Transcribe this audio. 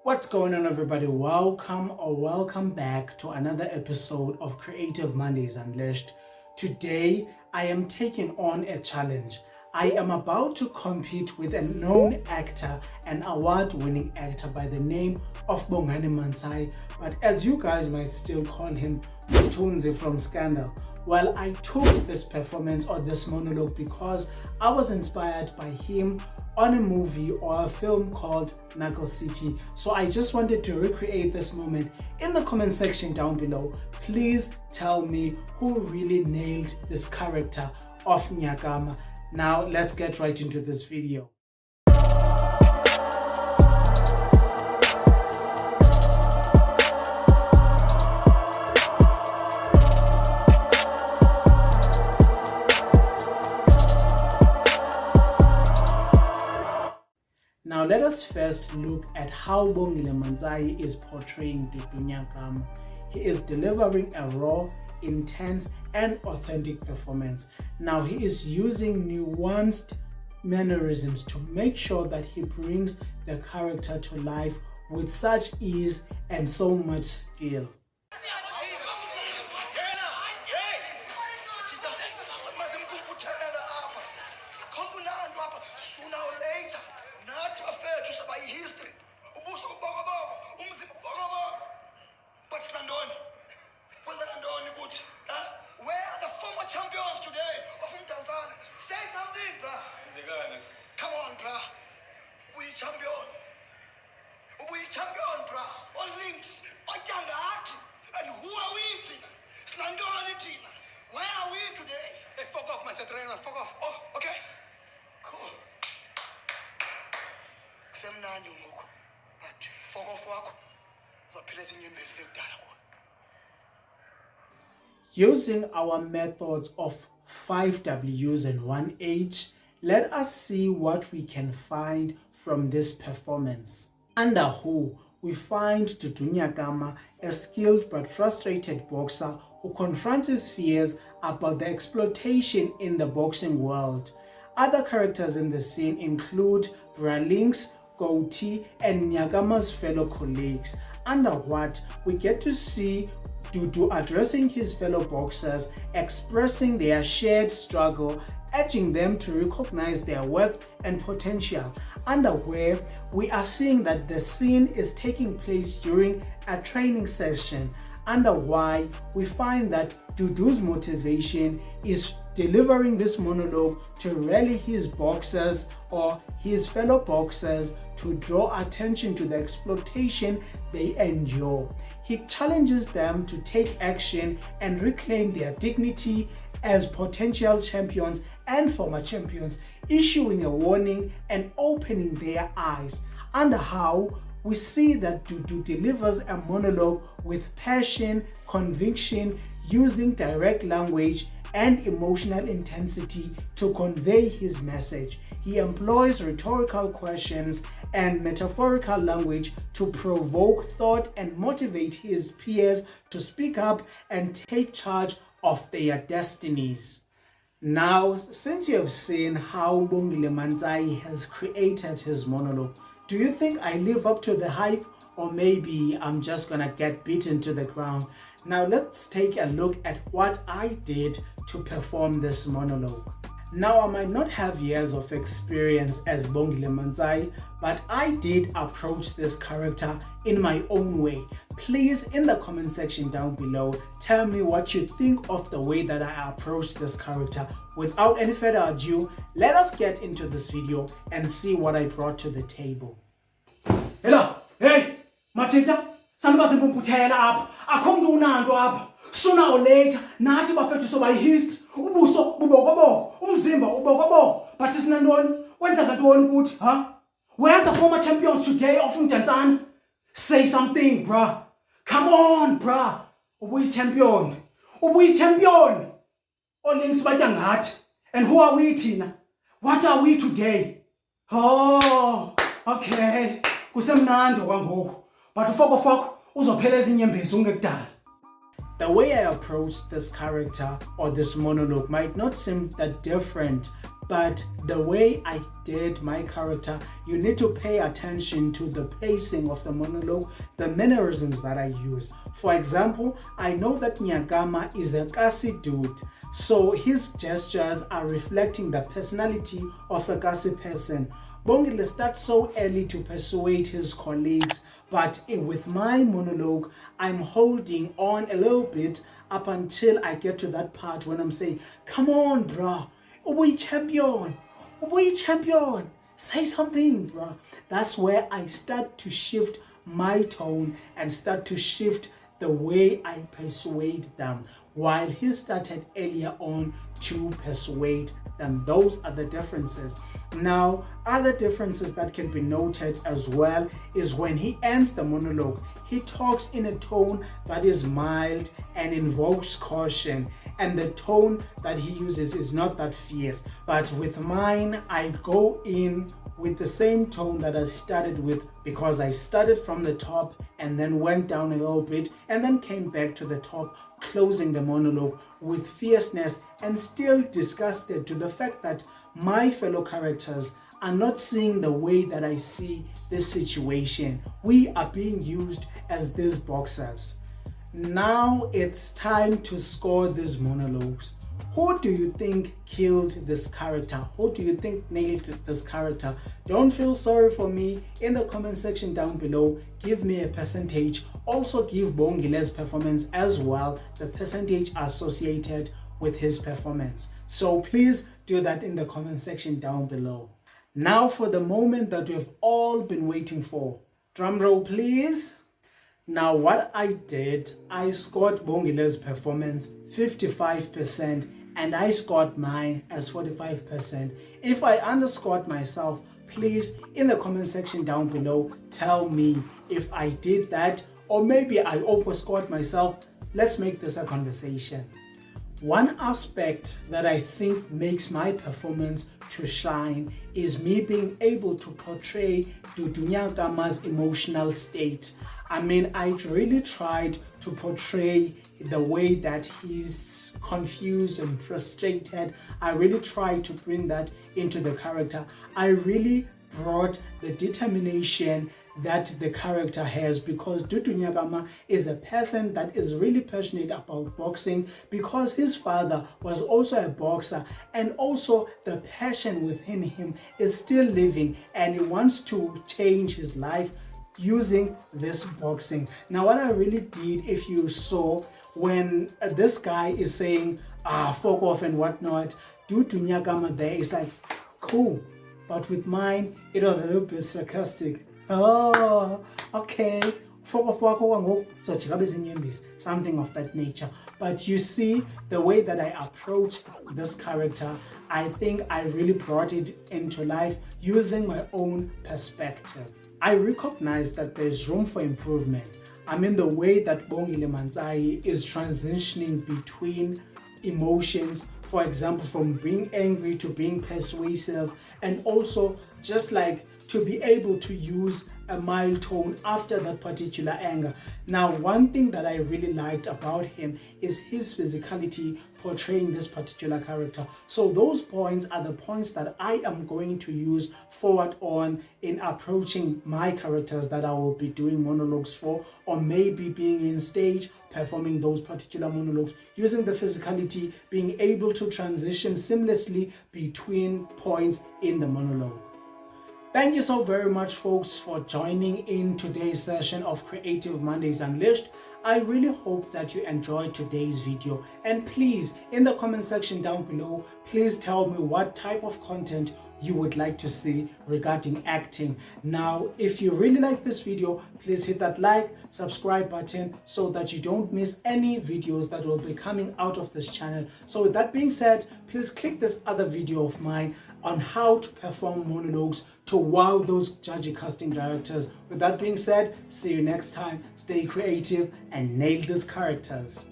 What's going on, everybody? Welcome back to another episode of Creative Mondays Unleashed. Today I am taking on a challenge. I am about to compete with a known actor, an award-winning actor by the name of Bongile Mantsai, but as you guys might still call him Mthunzi from Scandal. Well, I took this performance or this monologue because I was inspired by him on a movie or a film called Knuckle City. So I just wanted to recreate this moment. In the comment section down below, please tell me who really nailed this character of Nyakama. Now let's get right into this video. Now let us first look at how Bongile Mantsai is portraying Dudu Nyakama. He is delivering a raw, intense and authentic performance. Now he is using nuanced mannerisms to make sure that he brings the character to life with such ease and so much skill. Where are the former champions today of Mthunzi? Say something, bruh. Come on, bruh. We champion. We champion, bruh. On links. And who are we, Tina? Snandoni, Tina. Where are we today? Hey, fuck off, Mr. Trainer. Fuck off. Oh, okay. Cool. Semnandi ngoku. But fuck off wakho. Uzaphila izinyembezi lekudala kwa. Using our methods of 5 Ws and 1 H, let us see what we can find from this performance. Under who, we find Dudu Nyakama, a skilled but frustrated boxer who confronts his fears about the exploitation in the boxing world. Other characters in the scene include Bralinks, Goatee, and Nyakama's fellow colleagues. Under what, we get to see Dudu addressing his fellow boxers, expressing their shared struggle, urging them to recognize their worth and potential. Under where, we are seeing that the scene is taking place during a training session. Under why, we find that Dudu's motivation is delivering this monologue to rally his boxers or his fellow boxers to draw attention to the exploitation they endure. He challenges them to take action and reclaim their dignity as potential champions and former champions, issuing a warning and opening their eyes. Under how, we see that Dudu delivers a monologue with passion, conviction, using direct language and emotional intensity to convey his message. He employs rhetorical questions and metaphorical language to provoke thought and motivate his peers to speak up and take charge of their destinies. Now, since you have seen how Bongile Mantsai has created his monologue, do you think I live up to the hype, or maybe I'm just gonna get beaten to the ground? Now let's take a look at what I did to perform this monologue. Now, I might not have years of experience as Bongile Mantsai, but I did approach this character in my own way. Please, in the comment section down below, tell me what you think of the way that I approached this character. Without any further ado, let us get into this video and see what I brought to the table. Hello, hey, Matita, sanibase mpumputhela apha. Akho umuntu unanto apha. Sooner or later, nathi bafethu soba history. Ubuso bubokoboko, umzimba ubokoboko. But sinantoni? Wenza ngantoni ukuthi, huh? Where are the former champions today of Mthunzi? Say something, bruh. Come on, bruh. Ubuyi champion. Ubuyi champion. Olinks batya ngathi. And who are we, Tina? What are we today? Oh, okay. Kusemnandi kwangoku. But ufoko uzophela ezinyembezi ungekudala. The way I approached this character or this monologue might not seem that different, but the way I did my character, you need to pay attention to the pacing of the monologue, the mannerisms that I use. For example, I know that Nyakama is a Kasi dude, so his gestures are reflecting the personality of a Kasi person. Bongile starts so early to persuade his colleagues, but with my monologue, I'm holding on a little bit up until I get to that part when I'm saying, come on, bruh, we champion, say something, bruh. That's where I start to shift my tone and start to shift the way I persuade them, while he started earlier on to persuade them. Those are the differences. Now, other differences that can be noted as well is when he ends the monologue, he talks in a tone that is mild and invokes caution, and the tone that he uses is not that fierce. But with mine, I go in with the same tone that I started with, because I started from the top and then went down a little bit and then came back to the top, closing the monologue with fierceness, and still disgusted to the fact that my fellow characters are not seeing the way that I see this situation. We are being used as these boxers. Now it's time to score these monologues. Who do you think killed this character? Who do you think nailed this character? Don't feel sorry for me. In the comment section down below, give me a percentage. Also give Bongile's performance as well, the percentage associated with his performance. So please do that in the comment section down below. Now for the moment that we've all been waiting for. Drum roll please. Now what I did, I scored Bongile's performance 55% and I scored mine as 45%. If I underscored myself, please in the comment section down below tell me if I did that, or maybe I overscored myself. Let's make this a conversation. One aspect that I think makes my performance to shine is me being able to portray Dudu Nyakama's emotional state. I mean, I really tried to portray the way that he's confused and frustrated. I really tried to bring that into the character. I really brought the determination that the character has, because Dudu Nyakama is a person that is really passionate about boxing, because his father was also a boxer, and also the passion within him is still living, and he wants to change his life using this boxing. Now what I really did, if you saw when this guy is saying fuck off and whatnot, Dudu Nyakama there is like cool, but with mine it was a little bit sarcastic. Oh, okay, something of that nature. But you see the way that I approach this character, I think I really brought it into life using my own perspective. I recognize that there's room for improvement. I mean, the way that Bongile Mantsai is transitioning between emotions, for example, from being angry to being persuasive, and also just like to be able to use a mild tone after that particular anger. Now, one thing that I really liked about him is his physicality portraying this particular character. So those points are the points that I am going to use forward on in approaching my characters that I will be doing monologues for, or maybe being in stage performing those particular monologues, using the physicality, being able to transition seamlessly between points in the monologue. Thank you so very much, folks, for joining in today's session of Creative Mondays Unleashed. I really hope that you enjoyed today's video, and please in the comment section down below, please tell me what type of content you would like to see regarding acting. Now, if you really like this video, please hit that like, subscribe button so that you don't miss any videos that will be coming out of this channel. So with that being said, please click this other video of mine on how to perform monologues to wow those judgy casting directors. With that being said, see you next time. Stay creative and nail these characters.